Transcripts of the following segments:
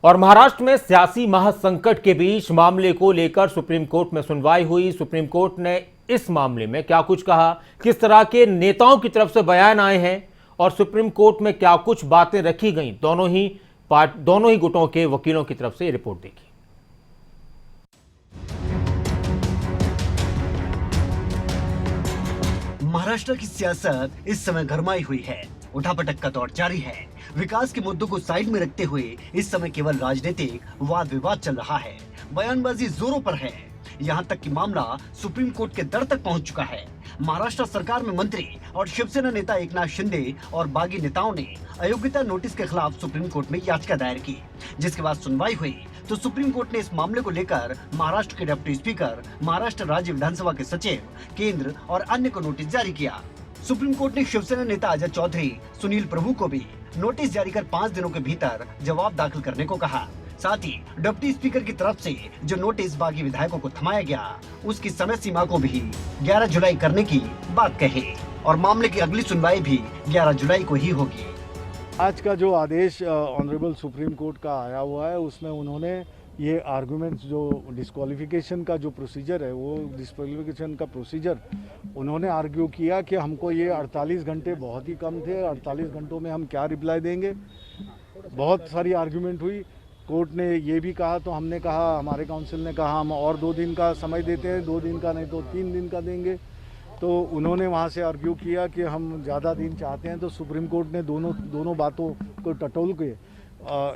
और महाराष्ट्र में सियासी महासंकट के बीच मामले को लेकर सुप्रीम कोर्ट में सुनवाई हुई। सुप्रीम कोर्ट ने इस मामले में क्या कुछ कहा, किस तरह के नेताओं की तरफ से बयान आए हैं और सुप्रीम कोर्ट में क्या कुछ बातें रखी गई, दोनों ही गुटों के वकीलों की तरफ से रिपोर्ट देखी। महाराष्ट्र की सियासत इस समय गरमाई हुई है। उठापटक का दौर जारी है। विकास के मुद्दों को साइड में रखते हुए इस समय केवल राजनीतिक वाद विवाद चल रहा है। बयानबाजी जोरों पर है। यहाँ तक कि मामला सुप्रीम कोर्ट के दर तक पहुँच चुका है। महाराष्ट्र सरकार में मंत्री और शिवसेना नेता एकनाथ शिंदे और बागी नेताओं ने अयोग्यता नोटिस के खिलाफ सुप्रीम कोर्ट में याचिका दायर की, जिसके बाद सुनवाई हुई तो सुप्रीम कोर्ट ने इस मामले को लेकर महाराष्ट्र के डिप्टी स्पीकर, महाराष्ट्र राज्य विधानसभा के सचिव, केंद्र और अन्य को नोटिस जारी किया। सुप्रीम कोर्ट ने शिवसेना नेता अजय चौधरी, सुनील प्रभु को भी नोटिस जारी कर 5 दिनों के भीतर जवाब दाखिल करने को कहा। साथ ही डिप्टी स्पीकर की तरफ से जो नोटिस बागी विधायकों को थमाया गया, उसकी समय सीमा को भी 11 जुलाई करने की बात कही और मामले की अगली सुनवाई भी 11 जुलाई को ही होगी। आज का जो आदेश ऑनरेबल सुप्रीम कोर्ट का आया हुआ है, उसमें उन्होंने ये आर्गुमेंट्स जो डिस्क्वालिफिकेशन का जो प्रोसीजर है, वो डिस्क्वालिफिकेशन का प्रोसीजर उन्होंने आर्ग्यू किया कि हमको ये 48 घंटे बहुत ही कम थे, 48 घंटों में हम क्या रिप्लाई देंगे। बहुत सारी आर्ग्यूमेंट हुई। कोर्ट ने ये भी कहा तो हमने कहा, हमारे काउंसिल ने कहा हम और 2 दिन का समय देते हैं, 2 दिन का नहीं तो 3 दिन का देंगे। तो उन्होंने वहाँ से आर्ग्यू किया कि हम ज़्यादा दिन चाहते हैं। तो सुप्रीम कोर्ट ने दोनों बातों को टटोल के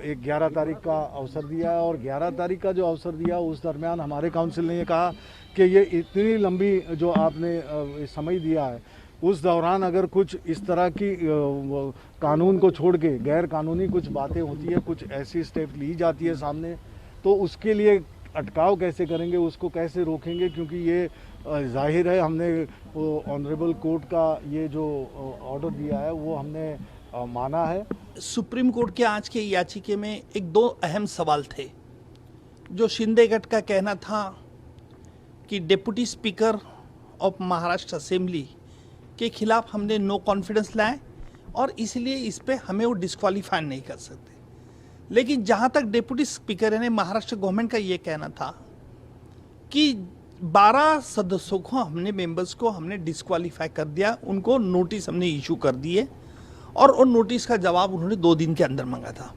एक 11 तारीख का अवसर दिया और 11 तारीख का जो अवसर दिया उस दरमियान हमारे काउंसिल ने ये कहा कि ये इतनी लंबी जो आपने समय दिया है, उस दौरान अगर कुछ इस तरह की कानून को छोड़ के गैर कानूनी कुछ बातें होती है, कुछ ऐसी स्टेप ली जाती है सामने, तो उसके लिए अटकाव कैसे करेंगे, उसको कैसे रोकेंगे, क्योंकि ये जाहिर है हमने ऑनरेबल कोर्ट का ये जो ऑर्डर दिया है वो हमने माना है। सुप्रीम कोर्ट के आज के याचिके में 2 अहम सवाल थे। जो शिंदे गट का कहना था कि deputy speaker of Maharashtra assembly के खिलाफ हमने नो कॉन्फिडेंस लाए और इसलिए इस पे हमें वो डिस्क्वालीफाई नहीं कर सकते। लेकिन जहाँ तक डिप्टी स्पीकर ने महाराष्ट्र गवर्नमेंट का ये कहना था कि 12 सदस्यों को हमने मेंबर्स को हमने डिस्क्वालीफाई कर दिया, उनको नोटिस हमने इशू कर दिए और उन नोटिस का जवाब उन्होंने 2 दिन के अंदर मांगा था।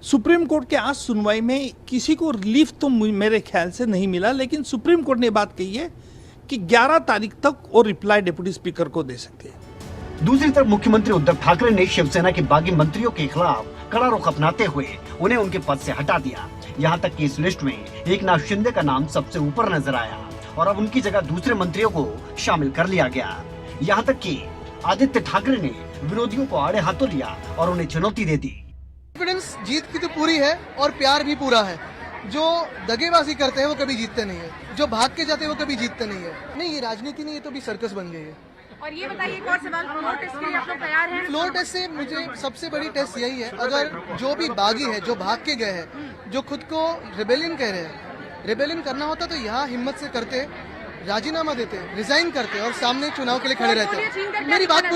सुप्रीम कोर्ट के आज सुनवाई में किसी को रिलीफ तो मेरे ख्याल से नहीं मिला, लेकिन सुप्रीम कोर्ट ने बात कही है कि 11 तारीख तक वो रिप्लाई डिप्टी स्पीकर को दे सकते हैं। दूसरी तरफ मुख्यमंत्री उद्धव ठाकरे ने शिवसेना के बागी मंत्रियों के खिलाफ कड़ा रुख अपनाते हुए उन्हें उनके पद से हटा दिया। यहाँ तक कि इस लिस्ट में एकनाथ शिंदे का नाम सबसे ऊपर नजर आया और अब उनकी जगह दूसरे मंत्रियों को शामिल कर लिया गया। यहाँ तक कि आदित्य ठाकरे ने विरोधियों को आड़े हाथों लिया और उन्हें चुनौती दे दी। कॉन्फिडेंस जीत की तो पूरी है और प्यार भी पूरा है। जो दगेबाजी करते हैं वो कभी जीतते नहीं है, जो भाग के जाते हैं वो कभी जीतते नहीं है। नहीं, ये राजनीति नहीं, ये तो भी सर्कस बन गई है। और ये बताइए, एक और सवाल, फ्लोर टेस्ट के लिए आप लोग तैयार हैं? फ्लोर टेस्ट से मुझे सबसे बड़ी टेस्ट यही है, अगर जो भी बागी है, जो भाग के गए हैं, जो खुद को रिबेलियन कह रहे हैं, रिबेलियन करना होता तो यहाँ हिम्मत से करते, राजीनामा देते, रिजाइन करते और सामने चुनाव के लिए खड़े रहते। मेरी बात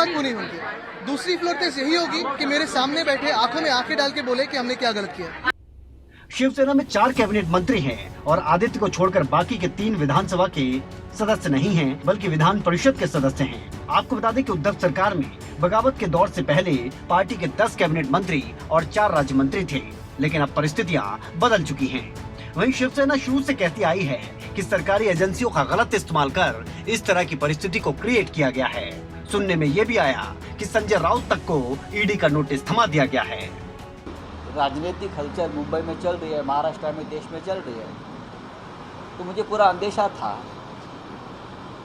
पूरी होगी। दूसरी फ्लोर टेस्ट यही होगी कि मेरे सामने बैठे आंखों में आंखें डाल के बोले कि हमने क्या गलत किया। शिवसेना में 4 कैबिनेट मंत्री हैं और आदित्य को छोड़कर बाकी के 3 विधानसभा के सदस्य नहीं हैं, बल्कि विधान परिषद के सदस्य हैं। आपको बता दें कि उद्धव सरकार में बगावत के दौर से पहले पार्टी के 10 कैबिनेट मंत्री और 4 राज्य मंत्री थे, लेकिन अब परिस्थितियां बदल चुकी हैं। वहीं शिवसेना शुरू से कहती आई है कि सरकारी एजेंसियों का गलत इस्तेमाल कर इस तरह की परिस्थिति को क्रिएट किया गया है। सुनने में ये भी आया कि संजय राउत तक को ईडी का नोटिस थमा दिया गया है। राजनीतिक हलचल मुंबई में चल रही है, महाराष्ट्र में, देश में चल रही है, तो मुझे पूरा अंदेशा था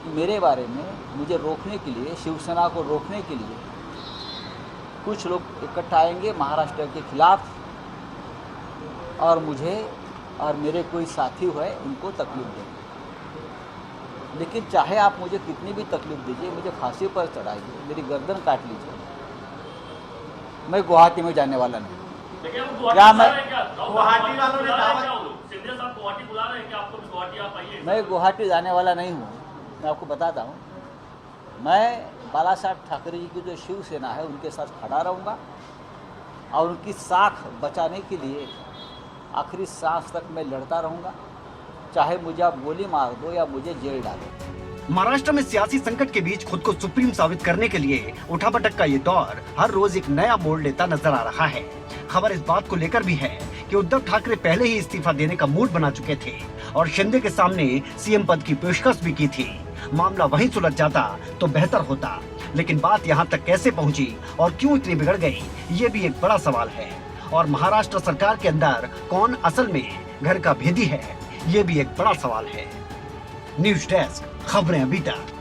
कि मेरे बारे में मुझे रोकने के लिए, शिवसेना को रोकने के लिए कुछ लोग इकट्ठा आएंगे महाराष्ट्र के खिलाफ और मुझे और मेरे कोई साथी हुए उनको तकलीफ देंगे। लेकिन चाहे आप मुझे कितनी भी तकलीफ दीजिए, मुझे फांसी पर चढ़ाइए, मेरी गर्दन काट लीजिए, मैं गुवाहाटी में जाने वाला नहीं। क्या मैं गुवाहाटी वालों ने शिंदे साहब गुवाहाटी बुला रहे हैं कि आपको भी गुवाहाटी आप आइए? मैं गुवाहाटी जाने वाला नहीं हूँ। मैं आपको बताता हूँ, मैं बाला साहब ठाकरे जी की जो शिवसेना है उनके साथ खड़ा रहूँगा और उनकी साख बचाने के लिए आखिरी सांस तक मैं लड़ता रहूँगा, चाहे मुझे आप गोली मार दो या मुझे जेल डालो। महाराष्ट्र में सियासी संकट के बीच खुद को सुप्रीम साबित करने के लिए उठापटक का ये दौर हर रोज एक नया मोड़ लेता नजर आ रहा है। खबर इस बात को लेकर भी है कि उद्धव ठाकरे पहले ही इस्तीफा देने का मूड बना चुके थे और शिंदे के सामने सीएम पद की पेशकश भी की थी। मामला वहीं सुलझ जाता तो बेहतर होता, लेकिन बात यहाँ तक कैसे पहुँची और क्यों इतनी बिगड़ गई, ये भी एक बड़ा सवाल है। और महाराष्ट्र सरकार के अंदर कौन असल में घर का भेदी है, ये भी एक बड़ा सवाल है। न्यूज डेस्क, खबरें अभी तक।